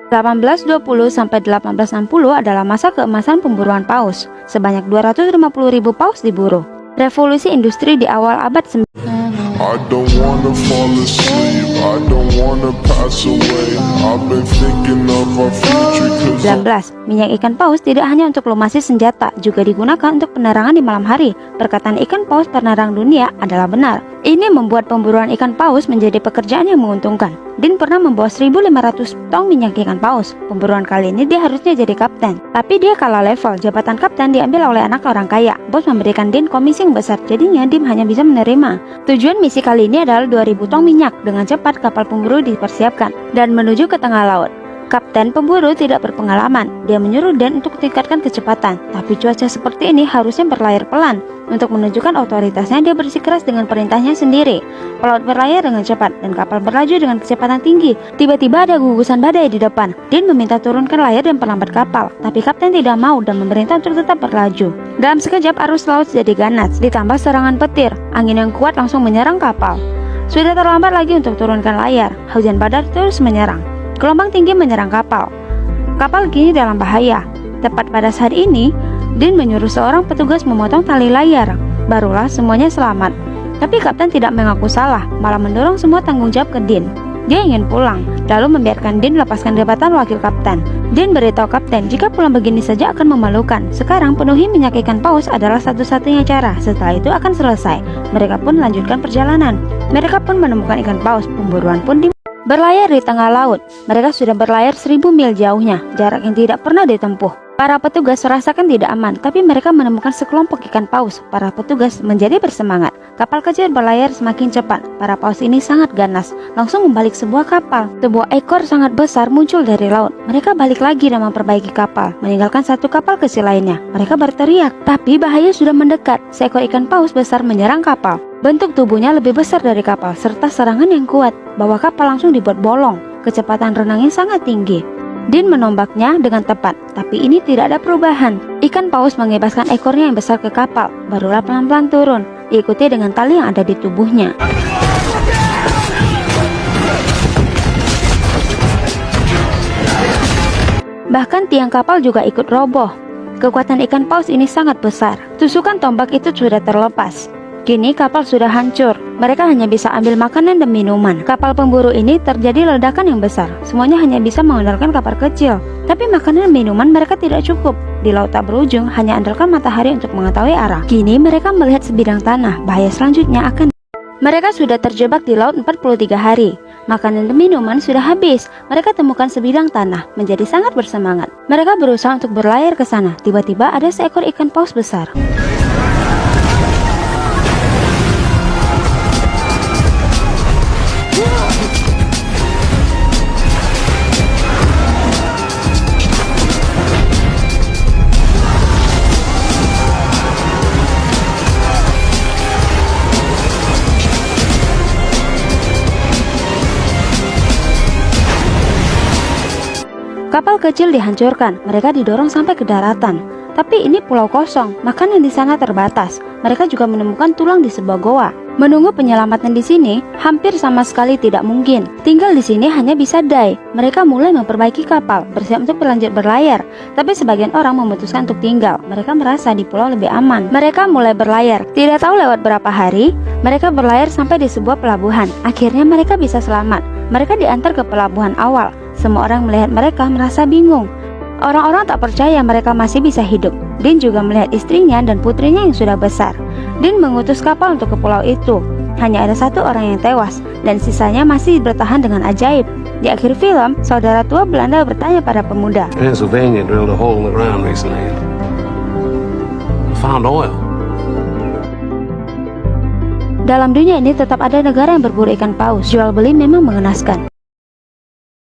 1820 sampai 1860 adalah masa keemasan pemburuan paus. Sebanyak 250.000 paus diburu. Revolusi industri di awal abad 9. I don't wanna fall asleep, I don't wanna pass away. I've been thinking of our future 19. Minyak ikan paus tidak hanya untuk lumasi senjata, juga digunakan untuk penerangan di malam hari. Perkataan ikan paus penerang dunia adalah benar. Ini membuat pemburuan ikan paus menjadi pekerjaan yang menguntungkan. Dean pernah membawa 1.500 tong minyak ikan paus. Pemburuan kali ini dia harusnya jadi kapten, tapi dia kalah level. Jabatan kapten diambil oleh anak orang kaya. Bos memberikan Dean komisi yang besar, jadinya Dean hanya bisa menerima. Tujuan misi kali ini adalah 2.000 tong minyak. Dengan cepat kapal pemburu dipersiapkan dan menuju ke tengah laut. Kapten pemburu tidak berpengalaman. Dia menyuruh Dan untuk tingkatkan kecepatan. Tapi cuaca seperti ini harusnya berlayar pelan. Untuk menunjukkan otoritasnya, dia bersikeras dengan perintahnya sendiri. Pelaut berlayar dengan cepat dan kapal berlaju dengan kecepatan tinggi. Tiba-tiba ada gugusan badai di depan. Dan meminta turunkan layar dan perlambat kapal. Tapi kapten tidak mau dan memerintah untuk tetap berlaju. Dalam sekejap arus laut jadi ganas, ditambah serangan petir. Angin yang kuat langsung menyerang kapal. Sudah terlambat lagi untuk turunkan layar. Hujan badai terus menyerang. Gelombang tinggi menyerang kapal. Kapal kini dalam bahaya. Tepat pada saat ini, Dean menyuruh seorang petugas memotong tali layar. Barulah semuanya selamat. Tapi kapten tidak mengaku salah, malah mendorong semua tanggung jawab ke Dean. Dia ingin pulang, lalu membiarkan Dean lepaskan jabatan wakil kapten. Dean beritahu kapten jika pulang begini saja akan memalukan. Sekarang penuhi minyak ikan paus adalah satu-satunya cara. Setelah itu akan selesai. Mereka pun melanjutkan perjalanan. Mereka pun menemukan ikan paus. Pemburuan pun berlayar di tengah laut. Mereka sudah berlayar 1.000 mil jauhnya, jarak yang tidak pernah ditempuh. Para petugas merasakan tidak aman, tapi mereka menemukan sekelompok ikan paus. Para petugas menjadi bersemangat. Kapal kecil berlayar semakin cepat. Para paus ini sangat ganas, langsung membalik sebuah kapal. Sebuah ekor sangat besar muncul dari laut. Mereka balik lagi dan memperbaiki kapal, meninggalkan satu kapal kecil lainnya. Mereka berteriak, tapi bahaya sudah mendekat. Seekor ikan paus besar menyerang kapal. Bentuk tubuhnya lebih besar dari kapal, serta serangan yang kuat. Bawah kapal langsung dibuat bolong. Kecepatan renangnya sangat tinggi. Dean menombaknya dengan tepat, tapi ini tidak ada perubahan. Ikan paus mengebaskan ekornya yang besar ke kapal, barulah pelan-pelan turun, diikuti dengan tali yang ada di tubuhnya. Bahkan tiang kapal juga ikut roboh. Kekuatan ikan paus ini sangat besar. Tusukan tombak itu sudah terlepas. Kini kapal sudah hancur. Mereka hanya bisa ambil makanan dan minuman. Kapal pemburu ini terjadi ledakan yang besar. Semuanya hanya bisa mengandalkan kapal kecil. Tapi makanan dan minuman mereka tidak cukup. Di laut tak berujung, hanya andalkan matahari untuk mengetahui arah. Kini mereka melihat sebidang tanah. Bahaya selanjutnya akan... Mereka sudah terjebak di laut 43 hari. Makanan dan minuman sudah habis. Mereka temukan sebidang tanah, menjadi sangat bersemangat. Mereka berusaha untuk berlayar ke sana. Tiba-tiba ada seekor ikan paus besar. Kapal kecil dihancurkan, mereka didorong sampai ke daratan. Tapi ini pulau kosong, makanan di sana terbatas. Mereka juga menemukan tulang di sebuah goa. Menunggu penyelamatan di sini hampir sama sekali tidak mungkin. Tinggal di sini hanya bisa die. Mereka mulai memperbaiki kapal, bersiap untuk berlanjut berlayar. Tapi sebagian orang memutuskan untuk tinggal. Mereka merasa di pulau lebih aman. Mereka mulai berlayar. Tidak tahu lewat berapa hari, mereka berlayar sampai di sebuah pelabuhan. Akhirnya mereka bisa selamat. Mereka diantar ke pelabuhan awal. Semua orang melihat mereka merasa bingung. Orang-orang tak percaya mereka masih bisa hidup. Dean juga melihat istrinya dan putrinya yang sudah besar. Dean mengutus kapal untuk ke pulau itu. Hanya ada satu orang yang tewas, dan sisanya masih bertahan dengan ajaib. Di akhir film, saudara tua Belanda bertanya pada pemuda, Pennsylvania drilled a hole in the ground recently and found oil. dalam dunia ini tetap ada negara yang berburu ikan paus. Jual beli memang mengenaskan.